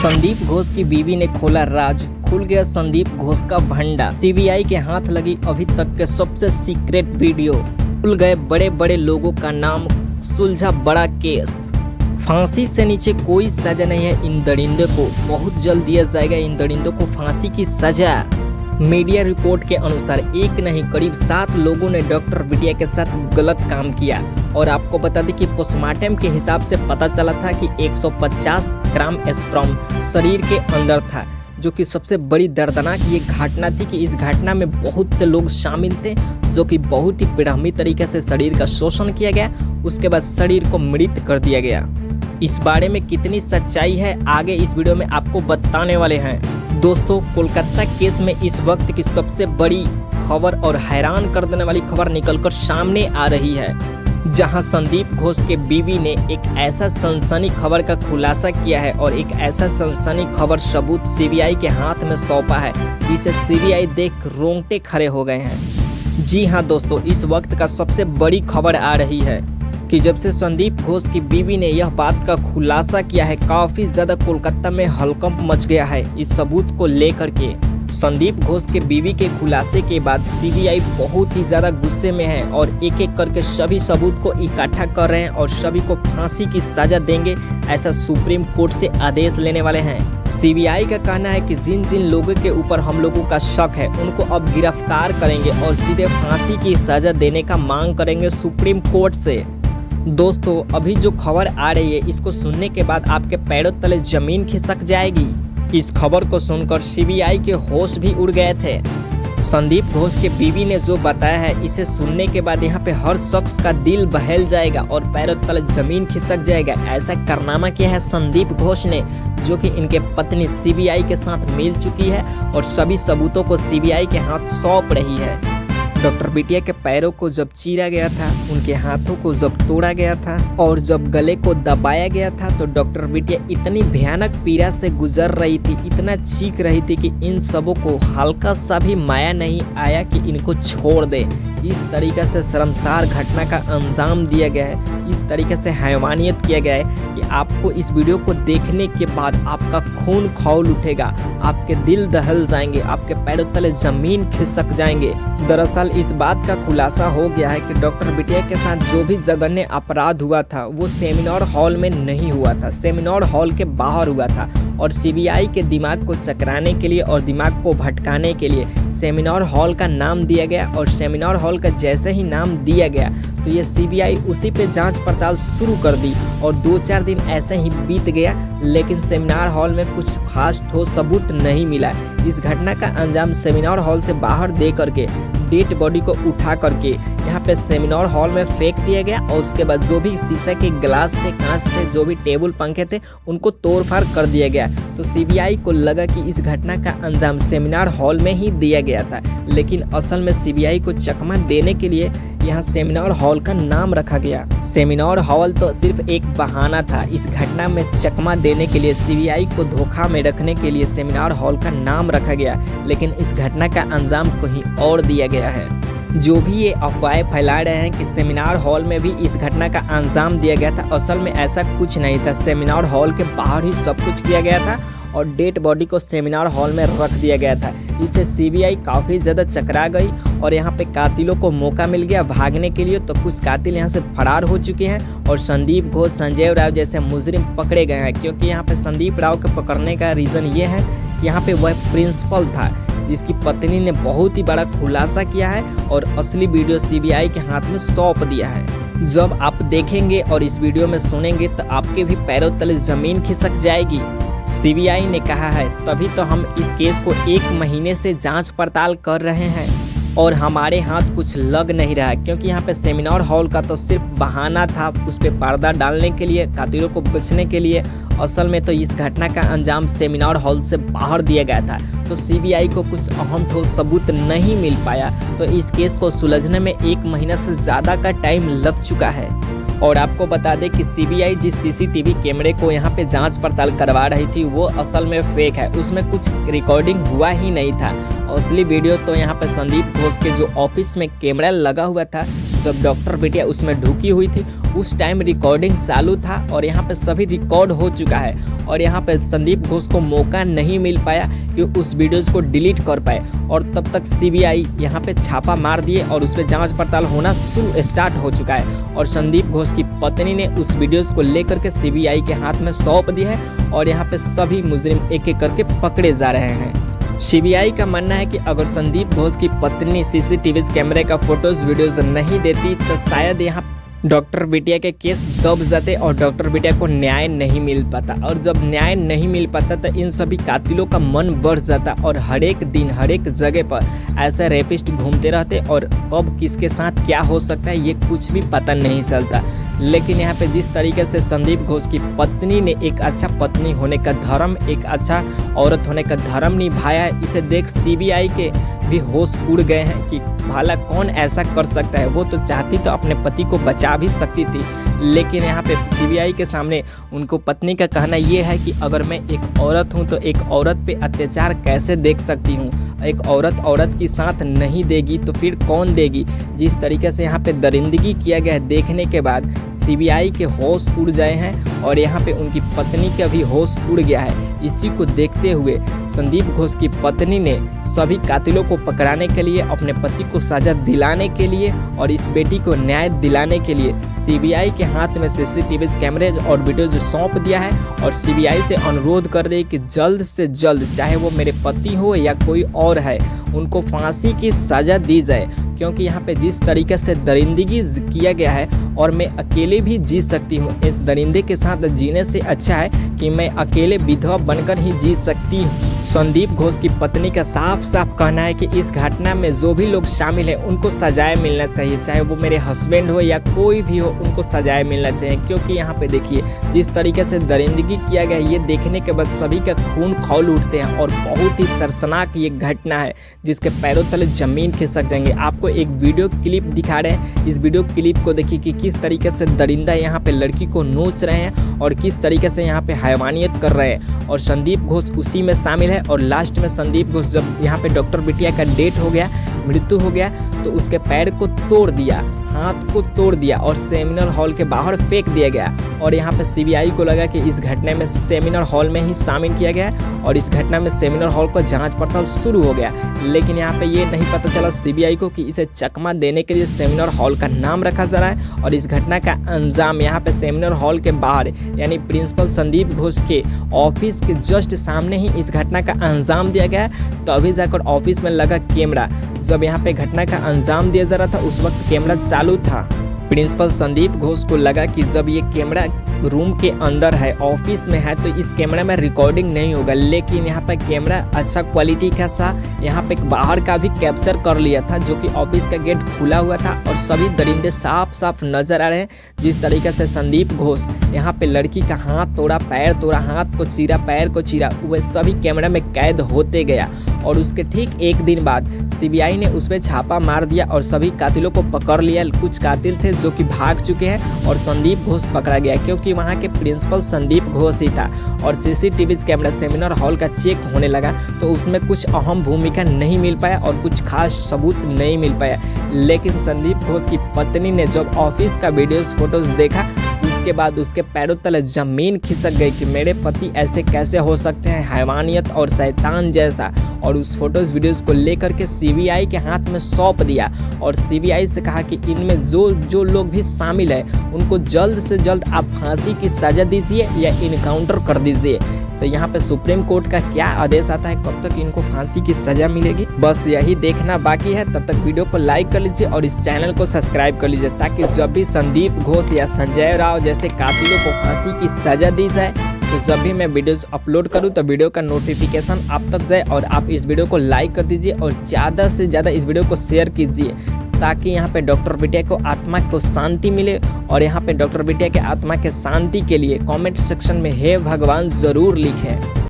संदीप घोष की बीवी ने खोला राज, खुल गया संदीप घोष का भंडा। सीबीआई के हाथ लगी अभी तक के सबसे सीक्रेट वीडियो, खुल गए बड़े बड़े लोगों का नाम, सुलझा बड़ा केस। फांसी से नीचे कोई सजा नहीं है इन दरिंदों को, बहुत जल्द दिया जाएगा इन दरिंदों को फांसी की सजा। मीडिया रिपोर्ट के अनुसार एक नहीं करीब 7 लोगों ने डॉक्टर बिटिया के साथ गलत काम किया। और आपको बता दें कि पोस्टमार्टम के हिसाब से पता चला था कि 150 ग्राम स्पर्म शरीर के अंदर था, जो कि सबसे बड़ी दर्दनाक ये घटना थी कि इस घटना में बहुत से लोग शामिल थे, जो कि बहुत ही बेरहमी तरीके से शरीर का शोषण किया गया, उसके बाद शरीर को मृत कर दिया गया। इस बारे में कितनी सच्चाई है आगे इस वीडियो में आपको बताने वाले हैं। दोस्तों, कोलकाता केस में इस वक्त की सबसे बड़ी खबर और हैरान कर देने वाली खबर निकलकर सामने आ रही है, जहां संदीप घोष के बीवी ने एक ऐसा सनसनी खबर का खुलासा किया है और एक ऐसा सनसनी खबर सबूत सीबीआई के हाथ में सौंपा है, जिसे सीबीआई देख रोंगटे खड़े हो गए हैं। जी हां दोस्तों, इस वक्त का सबसे बड़ी खबर आ रही है कि जब से संदीप घोष की बीवी ने यह बात का खुलासा किया है, काफी ज्यादा कोलकाता में हलकंप मच गया है इस सबूत को लेकर के। संदीप घोष के बीवी के खुलासे के बाद सीबीआई बहुत ही ज्यादा गुस्से में है और एक एक करके सभी सबूत को इकट्ठा कर रहे हैं और सभी को फांसी की सजा देंगे, ऐसा सुप्रीम कोर्ट से आदेश लेने वाले हैं। सीबीआई का कहना है कि जिन जिन लोगों के ऊपर हम लोगों का शक है उनको अब गिरफ्तार करेंगे और सीधे फांसी की सजा देने का मांग करेंगे सुप्रीम कोर्ट से। दोस्तों, अभी जो खबर आ रही है, इसको सुनने के बाद आपके पैरों तले जमीन खिसक जाएगी। इस खबर को सुनकर सीबीआई के होश भी उड़ गए थे। संदीप घोष के बीवी ने जो बताया है, इसे सुनने के बाद यहाँ पे हर शख्स का दिल बहल जाएगा और पैरों तले जमीन खिसक जाएगा। ऐसा कारनामा किया है संदीप घोष ने, जो कि इनके पत्नी सीबीआई के साथ मिल चुकी है और सभी सबूतों को सीबीआई के हाथ सौंप रही है। डॉक्टर बिटिया के पैरों को जब चीरा गया था, उनके हाथों को जब तोड़ा गया था और जब गले को दबाया गया था, तो डॉक्टर बिटिया इतनी भयानक पीड़ा से गुजर रही थी, इतना चीख रही थी कि इन सबों को हल्का सा भी माया नहीं आया कि इनको छोड़ दे। इस तरीके से शर्मसार घटना का अंजाम दिया गया है, इस तरीके से हैवानियत किया गया है कि आपको इस वीडियो को देखने के बाद आपका खून खौल उठेगा, आपके दिल दहल जाएंगे, आपके पैरों तले जमीन खिसक जाएंगे। दरअसल इस बात का खुलासा हो गया है कि डॉक्टर बिटिया के साथ जो भी जघन्य अपराध हुआ था वो सेमिनार हॉल में नहीं हुआ था, सेमिनार हॉल के बाहर हुआ था। और सीबीआई के दिमाग को चकराने के लिए और दिमाग को भटकाने के लिए सेमिनार हॉल का नाम दिया गया और सेमिनार हॉल का जैसे ही नाम दिया गया तो ये सीबीआई उसी पे जांच पड़ताल शुरू कर दी और 2-4 दिन ऐसे ही बीत गया, लेकिन सेमिनार हॉल में कुछ खास ठोस सबूत नहीं मिला। इस घटना का अंजाम सेमिनार हॉल से बाहर दे करके डेड बॉडी को उठा करके यहाँ पे सेमिनार हॉल में फेंक दिया गया और उसके बाद जो भी शीशे के गिलास थे, कांच थे, जो भी टेबल पंखे थे, उनको तोड़फाड़ कर दिया गया। तो सीबीआई को लगा कि इस घटना का अंजाम सेमिनार हॉल में ही दिया गया था, लेकिन असल में सीबीआई को चकमा देने के लिए यहाँ सेमिनार हॉल का नाम रखा गया। सेमिनार हॉल तो सिर्फ एक बहाना था, इस घटना में चकमा देने के लिए, सीबीआई को धोखा में रखने के लिए सेमिनार हॉल का नाम रखा गया, लेकिन इस घटना का अंजाम कहीं और दिया गया है। जो भी ये अफवाहें फैला रहे हैं कि सेमिनार हॉल में भी इस घटना का अंजाम दिया गया था, असल में ऐसा कुछ नहीं था। सेमिनार हॉल के बाहर ही सब कुछ किया गया था और डेड बॉडी को सेमिनार हॉल में रख दिया गया था। इससे सीबीआई काफ़ी ज़्यादा चकरा गई और यहाँ पे कातिलों को मौका मिल गया भागने के लिए। तो कुछ कातिल यहाँ से फरार हो चुके हैं और संदीप घोष, संजय राव जैसे मुजरिम पकड़े गए हैं, क्योंकि यहाँ पे संदीप राव के पकड़ने का रीज़न ये है कि यहाँ पे वह प्रिंसिपल था जिसकी पत्नी ने बहुत ही बड़ा खुलासा किया है और असली वीडियो सीबीआई के हाथ में सौंप दिया है। जब आप देखेंगे और इस वीडियो में सुनेंगे तो आपके भी पैरों तले जमीन खिसक जाएगी। सीबीआई ने कहा है तभी तो हम इस केस को 1 महीने से जांच पड़ताल कर रहे हैं और हमारे हाथ कुछ लग नहीं रहा, क्योंकि यहाँ पे सेमिनार हॉल का तो सिर्फ बहाना था, उस पर पर्दा डालने के लिए, कातिलों को बचने के लिए। असल में तो इस घटना का अंजाम सेमिनार हॉल से बाहर दिया गया था। तो सीबीआई को कुछ अहम ठोस सबूत नहीं मिल पाया, तो इस केस को सुलझने में 1 महीना से ज़्यादा का टाइम लग चुका है। और आपको बता दें कि सीबीआई जिस सीसीटीवी कैमरे को यहाँ पे जांच पड़ताल करवा रही थी वो असल में फेक है, उसमें कुछ रिकॉर्डिंग हुआ ही नहीं था। असली वीडियो तो यहाँ पे संदीप घोष के जो ऑफिस में कैमरा लगा हुआ था, जब डॉक्टर बिटिया उसमें ढुकी हुई थी, उस टाइम रिकॉर्डिंग चालू था और यहाँ पे सभी रिकॉर्ड हो चुका है और यहाँ पे संदीप घोष को मौका नहीं मिल पाया कि उस वीडियोज़ को डिलीट कर पाए और तब तक सीबीआई यहाँ पे छापा मार दिए और उस पर जांच पड़ताल होना स्टार्ट हो चुका है और संदीप घोष की पत्नी ने उस वीडियोज़ को लेकर के सीबीआई के हाथ में सौंप दिया है और यहाँ पे सभी मुजरिम एक एक करके पकड़े जा रहे हैं। सीबीआई का मानना है कि अगर संदीप घोष की पत्नी सीसीटीवी कैमरे का फोटोज वीडियोज नहीं देती तो शायद यहाँ डॉक्टर बिटिया के केस दब जाते और डॉक्टर बिटिया को न्याय नहीं मिल पाता और जब न्याय नहीं मिल पाता तो इन सभी कातिलों का मन बढ़ जाता और हर एक दिन हर एक जगह पर ऐसे रेपिस्ट घूमते रहते और कब किसके साथ क्या हो सकता है ये कुछ भी पता नहीं चलता। लेकिन यहाँ पे जिस तरीके से संदीप घोष की पत्नी ने एक अच्छा पत्नी होने का धर्म, एक अच्छा औरत होने का धर्म निभाया है, इसे देख सीबीआई के भी होश उड़ गए हैं कि भला कौन ऐसा कर सकता है। वो तो चाहती तो अपने पति को बचा भी सकती थी, लेकिन यहाँ पे सीबीआई के सामने उनको पत्नी का कहना ये है कि अगर मैं एक औरत हूँ तो एक औरत पे अत्याचार कैसे देख सकती हूँ। एक औरत की साथ नहीं देगी तो फिर कौन देगी। जिस तरीके से यहाँ पे दरिंदगी किया गया है देखने के बाद सीबीआई के होश उड़ गए हैं और यहाँ पे उनकी पत्नी का भी होश उड़ गया है। इसी को देखते हुए संदीप घोष की पत्नी ने सभी कातिलों को पकड़ाने के लिए, अपने पति को सजा दिलाने के लिए और इस बेटी को न्याय दिलाने के लिए सीबीआई के हाथ में सीसीटीवी कैमरे और वीडियो सौंप दिया है और सीबीआई से अनुरोध कर रही कि जल्द से जल्द, चाहे वो मेरे पति हो या कोई और है, उनको फांसी की सजा दी जाए। क्योंकि यहाँ पे जिस तरीके से दरिंदगी किया गया है और मैं अकेले भी जी सकती हूँ, इस दरिंदे के साथ जीने से अच्छा है कि मैं अकेले विधवा बनकर ही जी सकती हूँ। संदीप घोष की पत्नी का साफ साफ कहना है कि इस घटना में जो भी लोग शामिल हैं उनको सजाए मिलना चाहिए, चाहे वो मेरे हस्बैंड हो या कोई भी हो, उनको सजाए मिलना चाहिए। क्योंकि यहाँ पे देखिए जिस तरीके से दरिंदगी किया गया है, ये देखने के बाद सभी का खून खौल उठते हैं और बहुत ही शर्मनाक ये घटना है जिसके पैरों तले जमीन खिसक जाएंगे। आपको एक वीडियो क्लिप दिखा रहे हैं, इस वीडियो क्लिप को देखिए कि किस तरीके से दरिंदा यहाँ पे लड़की को नोच रहे हैं और किस तरीके से यहाँ पे हैवानियत कर रहे हैं और संदीप घोष उसी में शामिल है। और लास्ट में संदीप घोष जब यहाँ पे डॉक्टर बिटिया का डेथ हो गया, मृत्यु हो गया, तो उसके पैर को तोड़ दिया, हाथ को तोड़ दिया और सेमिनार हॉल के बाहर फेंक दिया गया। और यहाँ पे सीबीआई को लगा कि इस घटना में सेमिनार हॉल में ही शामिल किया गया और इस घटना में सेमिनार हॉल को जांच पड़ताल शुरू हो गया। लेकिन यहाँ पे ये नहीं पता चला सीबीआई को कि इसे चकमा देने के लिए सेमिनार हॉल का नाम रखा जा रहा है और इस घटना का अंजाम यहाँ पे सेमिनार हॉल के बाहर यानी प्रिंसिपल संदीप घोष के ऑफिस के जस्ट सामने ही इस घटना का अंजाम दिया गया। तो अभी जाकर ऑफिस में लगा कैमरा, जब यहाँ पे घटना का अंजाम दिया जा रहा था उस वक्त कैमरा चालू था। प्रिंसिपल संदीप घोष को लगा कि जब ये कैमरा रूम के अंदर है, ऑफिस में है, तो इस कैमरा में रिकॉर्डिंग नहीं होगा। लेकिन यहाँ पर कैमरा अच्छा क्वालिटी का सा यहाँ पे बाहर का भी कैप्चर कर लिया था, जो कि ऑफिस का गेट खुला हुआ था और सभी दरिंदे साफ साफ नजर आ रहे हैं। जिस तरीके से संदीप घोष यहाँ पे लड़की का हाथ तोड़ा, पैर तोड़ा, हाथ को चीरा, पैर को चीरा, वह सभी कैमरा में कैद होते गया। और उसके ठीक एक दिन बाद सीबीआई ने उस पर छापा मार दिया और सभी कातिलों को पकड़ लिया। कुछ कातिल थे जो कि भाग चुके हैं और संदीप घोष पकड़ा गया क्योंकि वहां के प्रिंसिपल संदीप घोष ही था। और सीसीटीवी कैमरा सेमिनार हॉल का चेक होने लगा तो उसमें कुछ अहम भूमिका नहीं मिल पाया और कुछ खास सबूत नहीं मिल पाया। लेकिन संदीप घोष की पत्नी ने जब ऑफिस का वीडियोस फोटोज देखा उसके बाद उसके पैरों तले जमीन खिसक गई कि मेरे पति ऐसे कैसे हो सकते हैं, हैवानियत और शैतान जैसा। और उस फोटोज वीडियोस को लेकर के सीबीआई के हाथ में सौंप दिया और सीबीआई से कहा कि इनमें जो लोग भी शामिल है उनको जल्द से जल्द आप फांसी की सजा दीजिए या इनकाउंटर कर दीजिए। तो यहाँ पे सुप्रीम कोर्ट का क्या आदेश आता है, कब तक इनको फांसी की सजा मिलेगी, बस यही देखना बाकी है। तब तक वीडियो को लाइक कर लीजिए और इस चैनल को सब्सक्राइब कर लीजिए ताकि जब भी संदीप घोष या संजय राव जैसे कातिलों को फांसी की सजा दी जाए तो जब भी मैं वीडियोस अपलोड करूं तो वीडियो का नोटिफिकेशन आप तक जाए। और आप इस वीडियो को लाइक कर दीजिए और ज़्यादा से ज़्यादा इस वीडियो को शेयर कीजिए ताकि यहाँ पे डॉक्टर बिटिया को आत्मा को शांति मिले। और यहाँ पे डॉक्टर बिटिया के आत्मा के शांति के लिए कमेंट सेक्शन में हे भगवान ज़रूर लिखें।